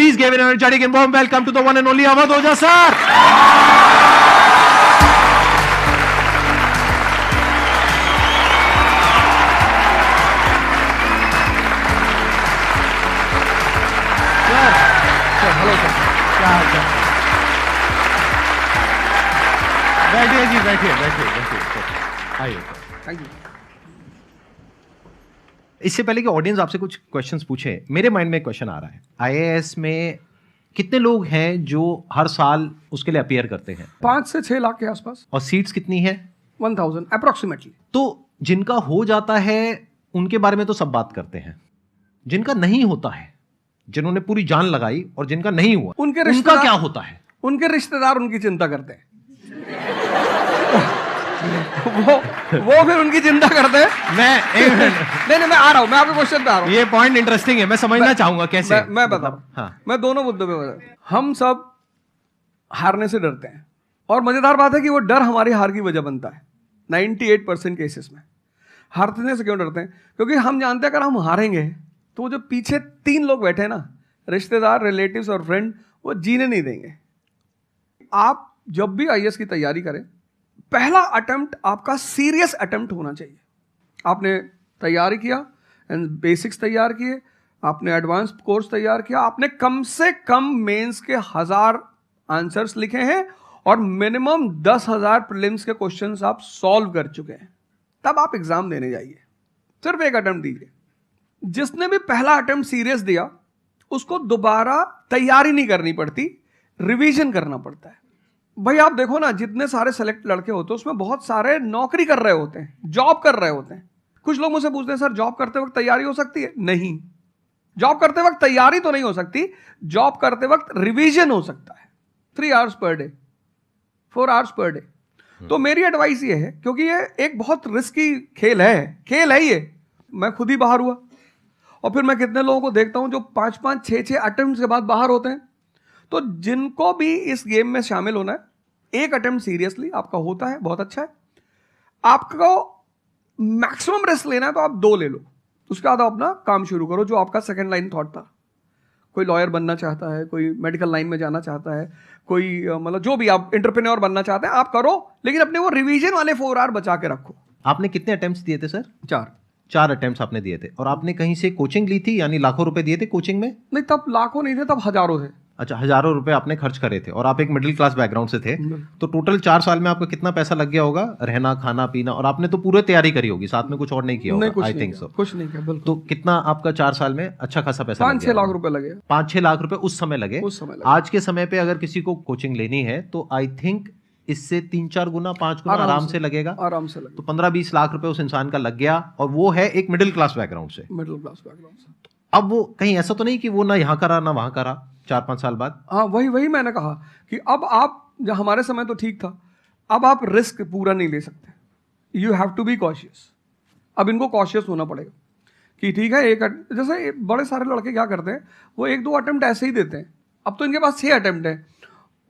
Please give an energetic and warm welcome to the one and only Awadh Oja sir. Hello sir, क्या हाल चाल? बैठिए जी, बैठिए आइए। Thank you. इससे पहले कि ऑडियंस आपसे कुछ क्वेश्चंस पूछे, मेरे माइंड में एक क्वेश्चन आ रहा है। आईएएस में कितने लोग हैं जो हर साल उसके लिए अपीयर करते हैं? 5 से 6 लाख के आसपास। और सीट्स कितनी है? 1000 अप्रोक्सीमेटली। तो जिनका हो जाता है उनके बारे में तो सब बात करते हैं, जिनका नहीं होता है, जिन्होंने पूरी जान लगाई और जिनका नहीं हुआ, उनका क्या होता है? उनके रिश्तेदार उनकी चिंता करते हैं। वो फिर उनकी चिंता करते हैं। नहीं, मैं आ रहा हूं, मैं आपके क्वेश्चन पे आ रहा हूं। ये पॉइंट इंटरेस्टिंग है, मैं समझना चाहूंगा कैसे। मैं बताऊं। हाँ। मैं दोनों मुद्दों पे बता। हम सब हारने से डरते हैं, और मजेदार बात है कि वो डर हमारी हार की वजह बनता है। 98% केसेस में हारने से क्यों डरते हैं? क्योंकि हम जानते हैं अगर हम हारेंगे तो जो पीछे 3 लोग बैठे हैं ना, रिश्तेदार, रिलेटिव्स और फ्रेंड, वो जीने नहीं देंगे। आप जब भी आईएएस की तैयारी करें, पहला अटेम्प्ट आपका सीरियस अटेम्प्ट होना चाहिए। आपने तैयारी किया, बेसिक्स तैयार किए, आपने एडवांस कोर्स तैयार किया, आपने कम से कम मेंस के 1000 आंसर्स लिखे हैं और मिनिमम 10,000 प्रीलिम्स के क्वेश्चंस आप सॉल्व कर चुके हैं, तब आप एग्जाम देने जाइए। सिर्फ एक अटेम्प्ट दीजिए। जिसने भी पहला अटेम्प्ट सीरियस दिया, उसको दोबारा तैयारी नहीं करनी पड़ती, रिवीजन करना पड़ता है। भाई आप देखो ना, जितने सारे सेलेक्ट लड़के होते हैं उसमें बहुत सारे नौकरी कर रहे होते हैं, जॉब कर रहे होते हैं। कुछ लोग मुझसे पूछते हैं, सर जॉब करते वक्त तैयारी हो सकती है? नहीं, जॉब करते वक्त तैयारी तो नहीं हो सकती, जॉब करते वक्त रिवीजन हो सकता है। 3 hours per day, 4 hours per day. तो मेरी एडवाइस ये है, क्योंकि ये एक बहुत रिस्की खेल है ये। मैं खुद ही बाहर हुआ, और फिर मैं कितने लोगों को देखता हूं जो 5-5, 6-6 अटेम्प्ट के बाद बाहर होते हैं। तो जिनको भी इस गेम में शामिल होना है, एक अटेम्प्ट सीरियसली आपका होता है, बहुत अच्छा है। आपको मैक्सिमम रिस्क लेना है तो आप 2 ले लो, उसके बाद आप अपना काम शुरू करो, जो आपका सेकंड लाइन थॉट था। कोई लॉयर बनना चाहता है, कोई मेडिकल लाइन में जाना चाहता है, कोई मतलब जो भी आप एंटरप्रेन्योर बनना चाहते हैं, आप करो, लेकिन अपने वो रिवीजन वाले 4 आवर बचा के रखो। आपने कितने अटेम्प्ट्स दिए थे सर? 4 अटेम्प्ट्स आपने दिए थे। और आपने कहीं से कोचिंग ली थी, यानी लाखों रुपए दिए थे कोचिंग में? नहीं, तब लाखों नहीं थे, तब हजारों थे। अच्छा, हजारों रुपए आपने खर्च करे थे, और आप एक मिडिल क्लास बैकग्राउंड से थे। तो टोटल 4 साल में आपका कितना पैसा लग गया होगा? रहना, खाना, पीना, और आपने तो पूरी तैयारी करी होगी, साथ में कुछ और नहीं किया होगा? I think so. कुछ नहीं किया, बिल्कुल। तो कितना आपका 4 साल में अच्छा खासा पैसा? 5-6 लाख रुपए लगे। 5-6 लाख रुपए उस समय लगे। आज के समय पे अगर किसी को कोचिंग लेनी है तो आई थिंक इससे 3-4 गुना, 5 गुना आराम से लगेगा। तो 15-20 लाख रुपए उस इंसान का लग गया, और वो है एक मिडिल क्लास बैकग्राउंड से। अब वो कहीं ऐसा तो नहीं कि वो ना यहाँ करा ना वहां करा 4-5 साल बाद? हाँ, वही मैंने कहा कि अब आप, जब हमारे समय तो ठीक था, अब आप रिस्क पूरा नहीं ले सकते। You have to be cautious. अब इनको कॉशियस होना पड़ेगा कि ठीक है, जैसे बड़े सारे लड़के क्या करते हैं, वो 1-2 अटेम्प्ट ऐसे ही देते हैं। अब तो इनके पास 6 अटेम्प्ट है।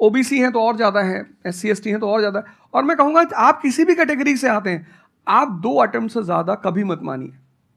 ओबीसी हैं तो और ज़्यादा है, SC ST हैं तो और ज़्यादा है। और मैं कहूँगा आप किसी भी कैटेगरी से आते हैं, आप 2 अटेम्प्ट से ज़्यादा कभी मत मानिए।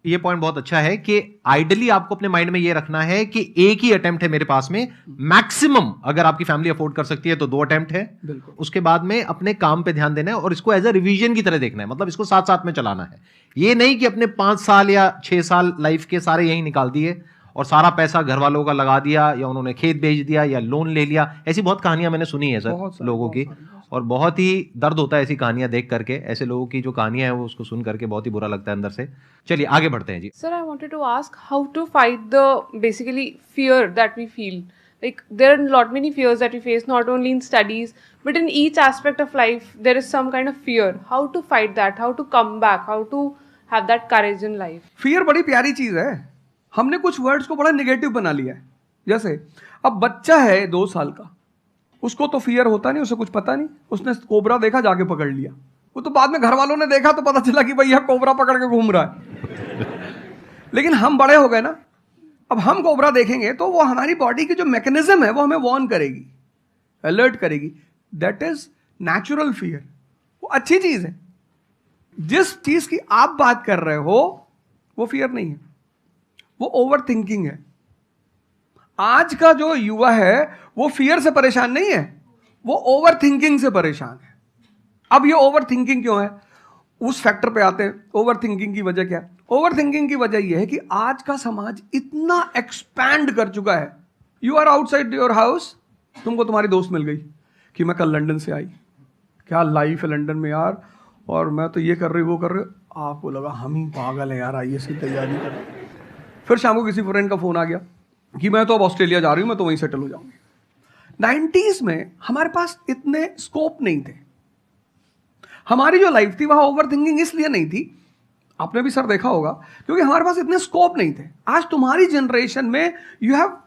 ये पॉइंट बहुत अच्छा है कि आइडियली आपको अपने माइंड में ये रखना है कि एक ही अटेम्प्ट है मेरे पास में, मैक्सिमम अगर आपकी फैमिली अफोर्ड कर सकती है तो 2 अटेम्प्ट है। उसके बाद में अपने काम पे ध्यान देना है, और इसको एज अ रिवीजन की तरह देखना है, मतलब इसको साथ साथ में चलाना है। ये नहीं कि अपने 5 साल या 6 साल लाइफ के सारे यहीं निकाल दिए और सारा पैसा घर वालों का लगा दिया, या उन्होंने खेत बेच दिया, या लोन ले लिया। ऐसी बहुत कहानियां मैंने सुनी है सर लोगों की, और बहुत ही दर्द होता है ऐसी कहानियां देख करके। ऐसे लोगों की जो कहानियां हैं वो उसको सुन करके बहुत ही बुरा लगता है अंदर से। चलिए आगे बढ़ते हैं जी। Sir, I wanted to ask how to fight the basically fear that we feel. Like there are many fears that we face, not only in studies but in each aspect of life. There is some kind of fear. How to fight that? How to come back? How to have that courage in life? Fear बड़ी प्यारी चीज है। हमने कुछ words को बड़ा negative बना लिया है। जैसे अब बच्चा है 2 साल का, उसको तो फियर होता नहीं, उसे कुछ पता नहीं, उसने कोबरा देखा, जाके पकड़ लिया। वो तो बाद में घर वालों ने देखा तो पता चला कि भैया कोबरा पकड़ के घूम रहा है। लेकिन हम बड़े हो गए ना, अब हम कोबरा देखेंगे तो वो हमारी बॉडी की जो मैकेनिज्म है वो हमें वार्न करेगी, अलर्ट करेगी। That is natural fear. वो अच्छी चीज है। जिस चीज की आप बात कर रहे हो वो फियर नहीं है, वो ओवर थिंकिंग है। आज का जो युवा है वो फियर से परेशान नहीं है, वो ओवर थिंकिंग से परेशान है। अब ये ओवर थिंकिंग क्यों है, उस फैक्टर पे आते हैं। ओवर थिंकिंग की वजह क्या है? ओवर थिंकिंग की वजह यह है कि आज का समाज इतना एक्सपैंड कर चुका है। You are outside your house, तुमको तुम्हारी दोस्त मिल गई कि मैं कल लंदन से आई, क्या लाइफ है लंदन में यार, और मैं तो ये कर रही वो कर रही। आपको लगा हम ही पागल है यार, आईएएस की तैयारी कर। फिर शाम को किसी फ्रेंड का फोन आ गया कि मैं तो अब ऑस्ट्रेलिया जा रही हूँ, मैं तो वहीं सेटल हो जाऊंगी। 90s में हमारे पास इतने स्कोप नहीं थे। हमारी जो लाइफ थी वहां ओवर थिंकिंग इसलिए नहीं थी, आपने भी सर देखा होगा, क्योंकि हमारे पास इतने स्कोप नहीं थे। आज तुम्हारी जनरेशन में यू हैव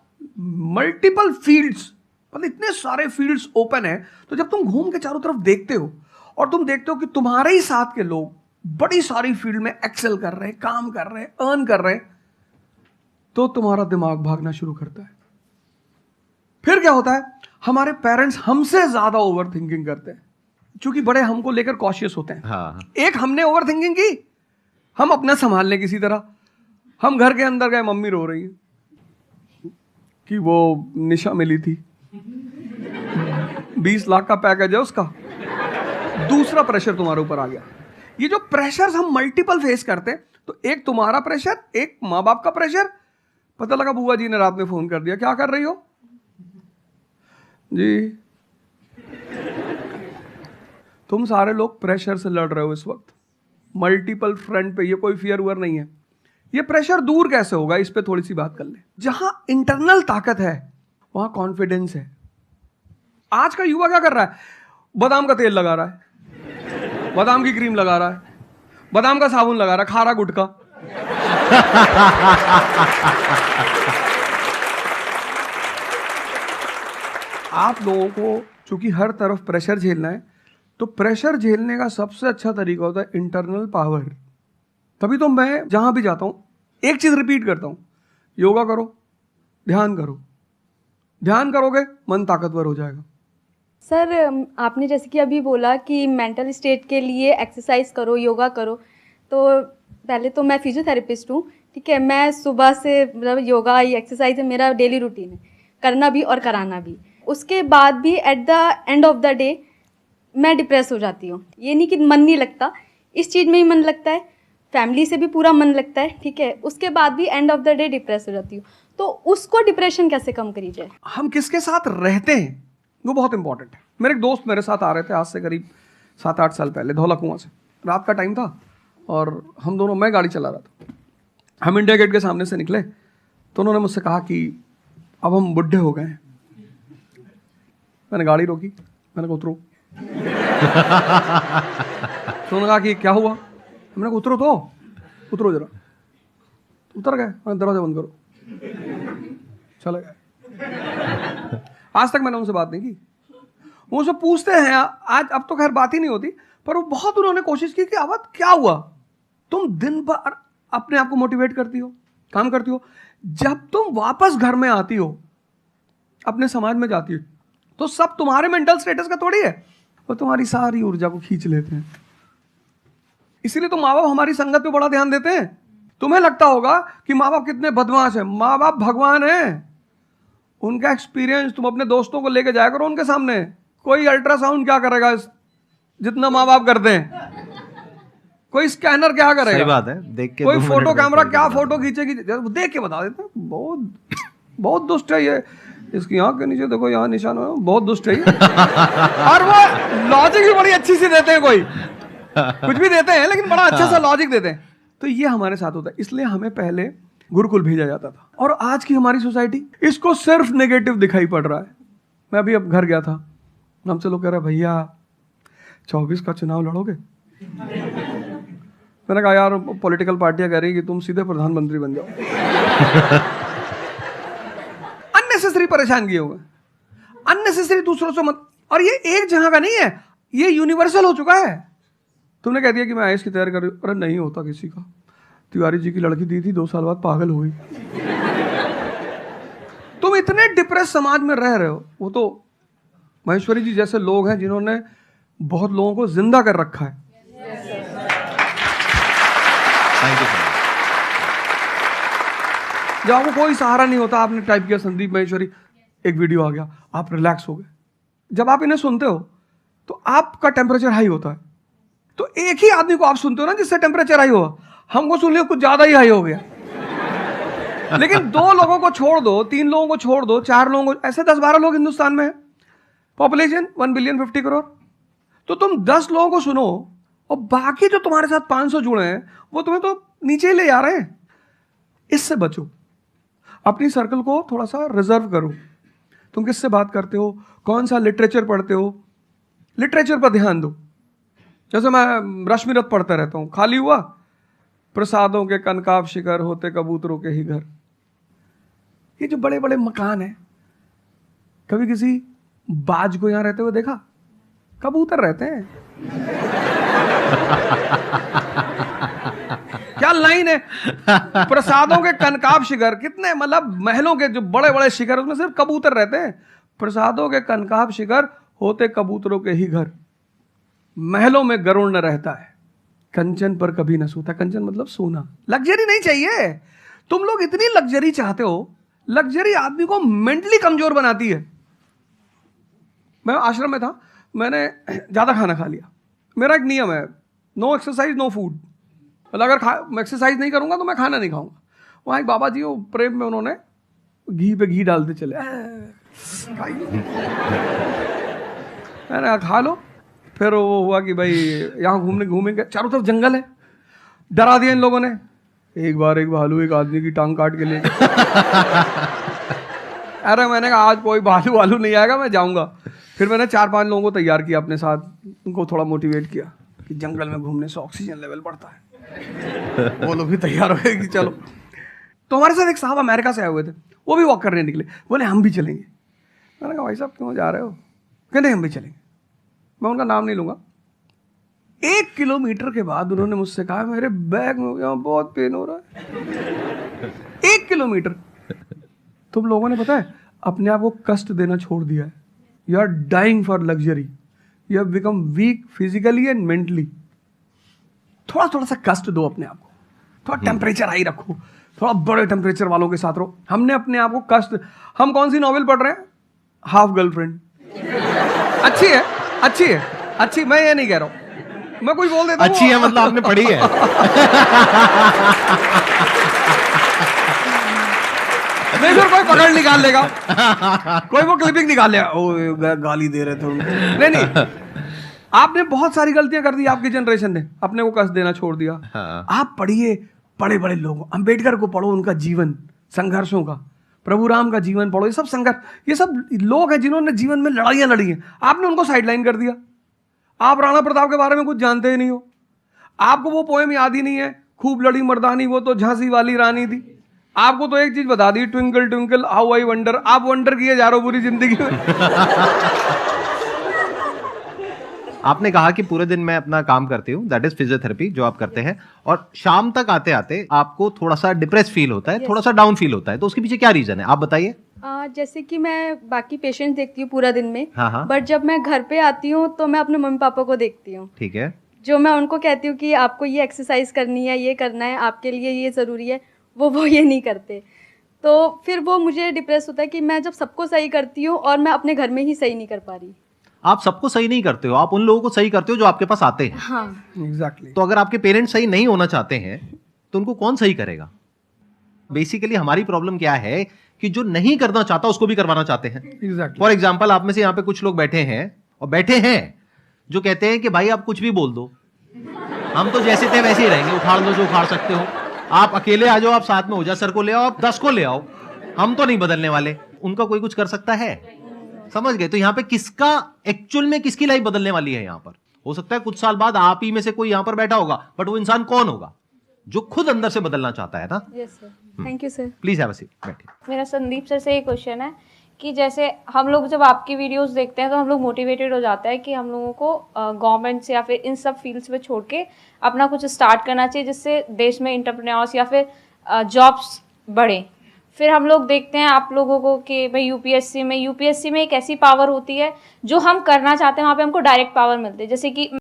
मल्टीपल फील्ड्स, मतलब इतने सारे फील्ड्स ओपन है। तो जब तुम घूम के चारों तरफ देखते हो और तुम देखते हो कि तुम्हारे ही साथ के लोग बड़ी सारी फील्ड में एक्सेल कर रहे हैं, काम कर रहे हैं, अर्न कर रहे हैं, तो तुम्हारा दिमाग भागना शुरू करता है। फिर क्या होता है, हमारे पेरेंट्स हमसे ज्यादा ओवर थिंकिंग करते हैं, क्योंकि बड़े हमको लेकर कॉशियस होते हैं। हाँ। एक हमने ओवर थिंकिंग की, हम अपना संभाल लें किसी तरह। हम घर के अंदर गए, मम्मी रो रही है कि वो निशा मिली थी, 20 लाख का पैकेज है उसका। दूसरा प्रेशर तुम्हारे ऊपर आ गया। ये जो प्रेशर्स हम मल्टीपल फेस करते हैं, तो एक तुम्हारा प्रेशर, एक माँ बाप का प्रेशर। पता लगा बुआ जी ने रात में फोन कर दिया, क्या कर रही हो जी? तुम सारे लोग प्रेशर से लड़ रहे हो इस वक्त, मल्टीपल फ्रंट पे। ये कोई फियर उयर नहीं है। ये प्रेशर दूर कैसे होगा, इस पे थोड़ी सी बात कर ले। जहां इंटरनल ताकत है वहां कॉन्फिडेंस है। आज का युवा क्या कर रहा है, बादाम का तेल लगा रहा है, बादाम की क्रीम लगा रहा है, बादाम का साबुन लगा रहा है, खा रहा गुटखा। आप लोगों को चूंकि हर तरफ प्रेशर झेलना है, तो प्रेशर झेलने का सबसे अच्छा तरीका होता है इंटरनल पावर। तभी तो मैं जहां भी जाता हूं एक चीज रिपीट करता हूं, योगा करो, ध्यान करो। ध्यान करोगे मन ताकतवर हो जाएगा। सर, आपने जैसे कि अभी बोला कि मेंटल स्टेट के लिए एक्सरसाइज करो, योगा करो। तो पहले तो मैं फिजियोथेरेपिस्ट हूँ, ठीक है। मैं सुबह से मतलब योगा या एक्सरसाइज मेरा डेली रूटीन है, करना भी और कराना भी। उसके बाद भी at the end of the day मैं डिप्रेस हो जाती हूँ। ये नहीं कि मन नहीं लगता, इस चीज़ में ही मन लगता है, फैमिली से भी पूरा मन लगता है, ठीक है। उसके बाद भी end of the day depress हो जाती हूँ। तो उसको डिप्रेशन कैसे कम करी जाए? हम किसके साथ रहते हैं वो बहुत इंपॉर्टेंट है। मेरे एक दोस्त मेरे साथ आ रहे थे आज से करीब 7-8 साल पहले, धौला कुआं से। रात का टाइम था और हम दोनों, मैं गाड़ी चला रहा था, हम इंडिया गेट के सामने से निकले तो उन्होंने मुझसे कहा कि अब हम बुढ़े हो गए हैं। मैंने गाड़ी रोकी, मैंने कहा उतरो। तो उन्होंने कहा कि क्या हुआ? मैंने कहा उतरो, तो उतरो जरा। उतर गए, मैंने दरवाजा बंद करो, चले गए। आज तक मैंने उनसे बात नहीं की। वो मुझसे पूछते हैं आज, अब तो खैर बात ही नहीं होती, पर वो बहुत उन्होंने कोशिश की कि अवध क्या हुआ? तुम दिन भर अपने आप को मोटिवेट करती हो, काम करती हो, जब तुम वापस घर में आती हो, अपने समाज में जाती हो, तो सब तुम्हारे मेंटल स्टेटस का थोड़ी है, वो तुम्हारी सारी ऊर्जा को खींच लेते हैं। इसीलिए तो माँ बाप हमारी संगत पे बड़ा ध्यान देते हैं। तुम्हें लगता होगा कि माँ बाप कितने बदमाश हैं, माँ बाप भगवान हैं। उनका एक्सपीरियंस तुम अपने दोस्तों को लेके जाया करो उनके सामने। कोई अल्ट्रासाउंड क्या करेगा जितना माँ बाप करते हैं, कोई स्कैनर क्या करेगा? सही बात है, देख के कोई फोटो कैमरा क्या फोटो खींचेगी, देख के बता देते हैं। बहुत बहुत दुष्ट है ये, इसकी आंख के नीचे देखो यहाँ निशान है, बहुत दुष्ट है ये। और वो लॉजिक भी बड़ी अच्छी सी देते हैं, कोई कुछ भी देते हैं लेकिन बड़ा अच्छा सा लॉजिक देते हैं। तो ये हमारे साथ होता है। इसलिए हमें पहले गुरुकुल भेजा जाता था, और आज की हमारी सोसाइटी इसको सिर्फ नेगेटिव दिखाई पड़ रहा है। मैं अभी अब घर गया था, हमसे लोग कह रहे भैया 24 का चुनाव लड़ोगे? मैंने कहा यार पॉलिटिकल पार्टियां कह रही कि तुम सीधे प्रधानमंत्री बन जाओ। अननेसेसरी परेशान किए हुए, अननेसेसरी दूसरों से मत। और ये एक जगह का नहीं है, ये यूनिवर्सल हो चुका है। तुमने कह दिया कि मैं आईएएस की तैयारी कर रही हूँ, अरे नहीं होता किसी का। तिवारी जी की लड़की दी थी, 2 साल बाद पागल हो गई। तुम इतने डिप्रेस समाज में रह रहे हो। वो तो महेश्वरी जी जैसे लोग हैं जिन्होंने बहुत लोगों को जिंदा कर रखा है। जब आपको कोई सहारा नहीं होता, आपने टाइप किया संदीप महेश्वरी, एक वीडियो आ गया, आप रिलैक्स हो गए। जब आप इन्हें सुनते हो तो आपका टेम्परेचर हाई होता है। तो एक ही आदमी को आप सुनते हो ना जिससे टेम्परेचर हाई हुआ, हमको सुन लिया कुछ ज्यादा ही हाई हो गया। लेकिन 2 लोगों को छोड़ दो, 3 लोगों को छोड़ दो, 4 लोगों को, ऐसे 10-12 लोग हिंदुस्तान में है, पॉपुलेशन 1 बिलियन 50 करोड़। तो तुम 10 लोगों को सुनो और बाकी जो तुम्हारे साथ 500 जुड़े हैं वो तुम्हें तो नीचे ही ले जा रहे हैं। इससे बचो, अपनी सर्कल को थोड़ा सा रिजर्व करो। तुम किससे बात करते हो, कौन सा लिटरेचर पढ़ते हो, लिटरेचर पर ध्यान दो। जैसे मैं रश्मिरथ पढ़ता रहता हूँ, खाली हुआ, प्रसादों के कनकाब शिखर होते कबूतरों के ही घर। ये जो बड़े बड़े मकान हैं, कभी किसी बाज को यहां रहते हुए देखा? कबूतर रहते हैं। क्या लाइन है, प्रसादों के कनकाब शिखर, कितने मतलब महलों के जो बड़े बड़े शिखर, उसमें सिर्फ कबूतर रहते हैं। प्रसादों के कनकाब शिखर होते कबूतरों के ही घर, महलों में गरुड़ न रहता है, कंचन पर कभी न सोता। कंचन मतलब सोना। लग्जरी नहीं चाहिए। तुम लोग इतनी लग्जरी चाहते हो, लग्जरी आदमी को मेंटली कमजोर बनाती है। मैं आश्रम में था, मैंने ज्यादा खाना खा लिया। मेरा एक नियम है, नो एक्सरसाइज नो फूड। मतलब अगर एक्सरसाइज नहीं करूंगा तो मैं खाना नहीं खाऊंगा। वहां एक बाबा जी, वो प्रेम में उन्होंने घी पे घी डालते चले, मैंने खा लो। फिर वो हुआ कि भाई यहाँ घूमेंगे, चारों तरफ जंगल है, डरा दिया इन लोगों ने। एक बार एक भालू एक आदमी की टांग काट के ले अरे मैंने कहा आज कोई भालू नहीं आएगा, मैं जाऊंगा। फिर मैंने 4-5 लोगों को तैयार किया अपने साथ, उनको थोड़ा मोटिवेट किया कि जंगल में घूमने से ऑक्सीजन लेवल बढ़ता है। वो लोग भी तैयार हो गए कि चलो। तो हमारे साथ एक साहब अमेरिका से आए हुए थे, वो भी वॉक करने निकले, बोले हम भी चलेंगे। मैंने कहा भाई साहब क्यों जा रहे हो? कहते हम भी चलेंगे। मैं उनका नाम नहीं लूंगा। 1 किलोमीटर के बाद उन्होंने मुझसे कहा मेरे बैग में यहाँ बहुत पेन हो रहा है। 1 किलोमीटर। तुम लोगों ने पता है अपने आप को कष्ट देना छोड़ दिया है। You are dying for luxury, you have become weak physically and mentally. थोड़ा सा कष्ट दो अपने आप को, थोड़ा टेम्परेचर हाई रखो, थोड़ा बड़े टेम्परेचर वालों के साथ रहो। हमने अपने आप को कष्ट, हम कौन सी नॉवेल पढ़ रहे हैं? Half girlfriend. अच्छी है, अच्छी है, अच्छी, मैं ये नहीं कह रहा हूं, मैं कुछ बोल देता हूं। अच्छी है मतलब आपने पढ़ी है। नहीं फिर कोई पकड़ निकाल लेगा, कोई वो क्लिपिंग निकाल लेगा, ओ गाली दे रहे थे। नहीं, आपने बहुत सारी गलतियां कर दी, आपकी जनरेशन ने अपने को कष्ट देना छोड़ दिया। हाँ। आप पढ़िए बड़े बड़े लोगों, अंबेडकर को पढ़ो, उनका जीवन संघर्षों का, प्रभु राम का जीवन पढ़ो। ये सब संघर्ष, ये सब लोग हैं जिन्होंने जीवन में लड़ाइयां लड़ी हैं। आपने उनको साइडलाइन कर दिया। आप राणा प्रताप के बारे में कुछ जानते ही नहीं हो, आपको वो पोएम याद ही नहीं है, खूब लड़ी मर्दानी वो तो झांसी वाली रानी थी। आपको तो एक चीज बता दी, twinkle twinkle how I wonder. आप वंडर किए जा रहे हो पूरी जिंदगी में। आपने कहा कि पूरे दिन मैं अपना काम करती हूँ, दैट इज फिजियोथेरेपी जो आप करते हैं, और शाम तक आते आते आपको थोड़ा सा डिप्रेस फील होता है, थोड़ा सा डाउन फील होता है, तो उसके पीछे क्या रीजन है आप बताइए। जैसे कि मैं बाकी पेशेंट्स देखती हूँ पूरा दिन में, हाँ। बट जब मैं घर पे आती हूँ तो मैं अपने मम्मी पापा को देखती हूँ। ठीक है। जो मैं उनको कहती हूँ कि आपको ये एक्सरसाइज करनी है, ये करना है, आपके लिए ये ज़रूरी है, वो ये नहीं करते। तो फिर वो मुझे डिप्रेस होता है कि मैं जब सबको सही करती हूँ और मैं अपने घर में ही सही नहीं कर पा रही। आप सबको सही नहीं करते हो, आप उन लोगों को सही करते हो जो आपके पास आते हैं। हाँ एग्जैक्टली। तो अगर आपके पेरेंट्स सही नहीं होना चाहते हैं तो उनको कौन सही करेगा? बेसिकली हमारी प्रॉब्लम क्या है कि जो नहीं करना चाहता उसको भी करवाना चाहते हैं। एग्जैक्टली। फॉर एग्जाम्पल आप में से यहाँ पे कुछ लोग बैठे हैं जो कहते हैं कि भाई आप कुछ भी बोल दो, हम तो जैसे थे वैसे ही रहेंगे, उखाड़ लो जो उखाड़ सकते हो, आप अकेले आ जाओ, आप साथ में हो जा, सर को ले आओ, आप 10 को ले आओ, हम तो नहीं बदलने वाले। उनका कोई कुछ कर सकता है? समझ गए? तो यहाँ पे किसका एक्चुअल में किसकी लाइफ बदलने वाली है? यहाँ पर हो सकता है कुछ साल बाद आप ही में से कोई यहाँ पर बैठा होगा, बट वो इंसान कौन होगा? जो खुद अंदर से बदलना चाहता है ना। Yes sir, thank you sir. Please have a seat, बैठिए। मेरा संदीप सर से ये क्वेश्चन है कि जैसे हम लोग जब आपकी वीडियोस देखते हैं तो हम लोग मोटिवेटेड हो जाता है कि हम लोगों को गवर्नमेंट से या फिर इन सब फील्ड्स में छोड़ के अपना कुछ स्टार्ट करना चाहिए जिससे देश में एंटरप्रेन्योर्स या फिर जॉब्स बढ़े। फिर हम लोग देखते हैं आप लोगों को कि भाई यूपीएससी में एक ऐसी पावर होती है जो हम करना चाहते हैं वहाँ पे हमको डायरेक्ट पावर मिलती है। जैसे कि